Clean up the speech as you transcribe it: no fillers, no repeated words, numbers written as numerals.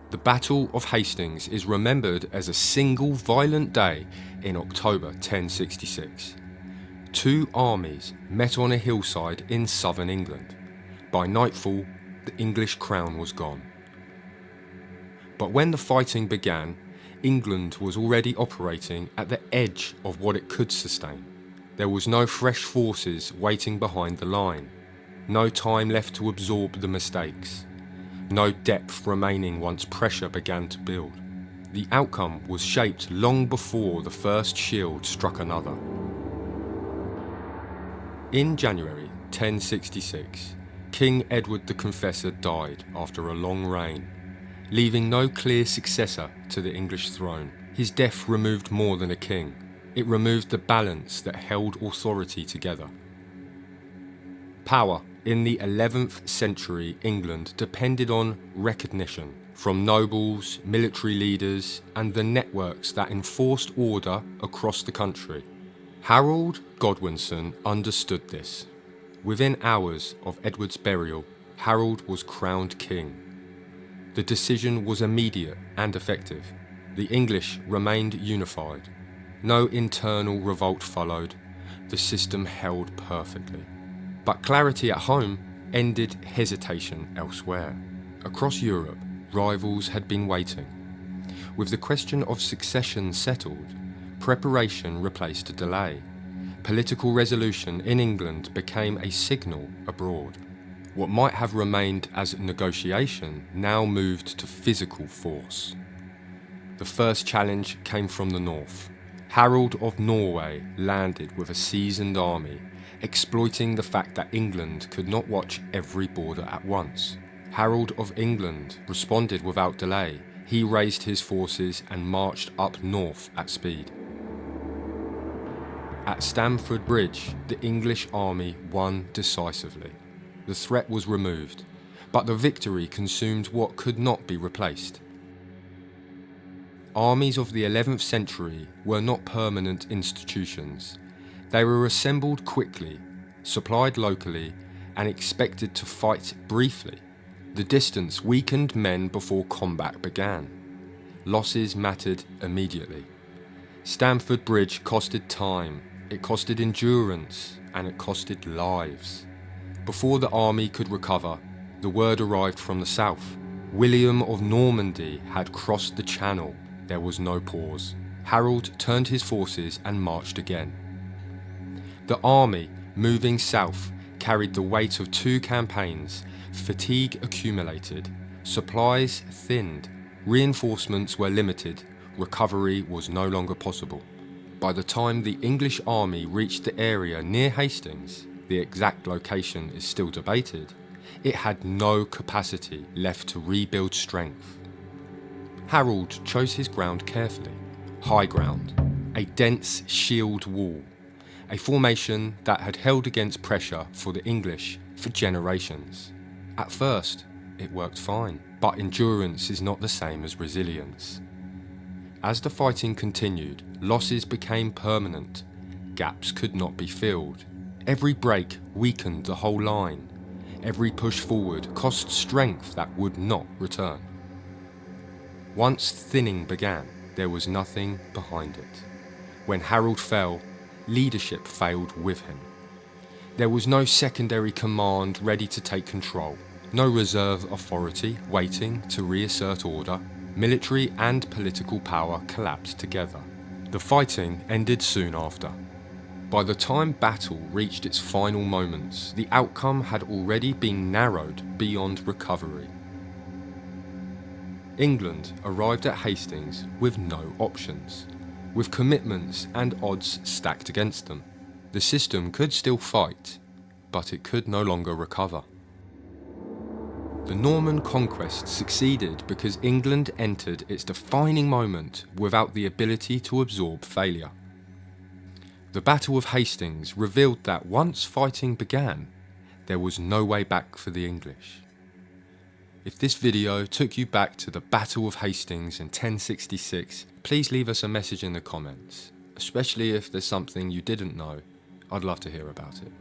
The Battle of Hastings is remembered as a single violent day in October 1066. Two armies met on a hillside in southern England. By nightfall, the English crown was gone. But when the fighting began, England was already operating at the edge of what it could sustain. There was no fresh forces waiting behind the line, no time left to absorb the mistakes, no depth remaining once pressure began to build. The outcome was shaped long before the first shield struck another. In January 1066, King Edward the Confessor died after a long reign, leaving no clear successor to the English throne. His death removed more than a king. It removed the balance that held authority together. Power in the 11th century England depended on recognition from nobles, military leaders, and the networks that enforced order across the country. Harold Godwinson understood this. Within hours of Edward's burial, Harold was crowned king. The decision was immediate and effective. The English remained unified. No internal revolt followed. The system held perfectly. But clarity at home ended hesitation elsewhere. Across Europe, rivals had been waiting. With the question of succession settled, preparation replaced delay. Political resolution in England became a signal abroad. What might have remained as negotiation now moved to physical force. The first challenge came from the north. Harold of Norway landed with a seasoned army, exploiting the fact that England could not watch every border at once. Harold of England responded without delay. He raised his forces and marched up north at speed. At Stamford Bridge, the English army won decisively. The threat was removed, but the victory consumed what could not be replaced. Armies of the 11th century were not permanent institutions. They were assembled quickly, supplied locally, and expected to fight briefly. The distance weakened men before combat began. Losses mattered immediately. Stamford Bridge costed time, it costed endurance, and it costed lives. Before the army could recover, the word arrived from the south. William of Normandy had crossed the Channel. There was no pause. Harold turned his forces and marched again. The army, moving south, carried the weight of two campaigns. Fatigue accumulated. Supplies thinned. Reinforcements were limited. Recovery was no longer possible. By the time the English army reached the area near Hastings, the exact location is still debated, it had no capacity left to rebuild strength. Harold chose his ground carefully. High ground, a dense shield wall, a formation that had held against pressure for the English for generations. At first, it worked fine, but endurance is not the same as resilience. As the fighting continued, losses became permanent. Gaps could not be filled. Every break weakened the whole line. Every push forward cost strength that would not return. Once thinning began, there was nothing behind it. When Harold fell, leadership failed with him. There was no secondary command ready to take control, no reserve authority waiting to reassert order. Military and political power collapsed together. The fighting ended soon after. By the time battle reached its final moments, the outcome had already been narrowed beyond recovery. England arrived at Hastings with no options, with commitments and odds stacked against them. The system could still fight, but it could no longer recover. The Norman conquest succeeded because England entered its defining moment without the ability to absorb failure. The Battle of Hastings revealed that once fighting began, there was no way back for the English. If this video took you back to the Battle of Hastings in 1066, please leave us a message in the comments, especially if there's something you didn't know. I'd love to hear about it.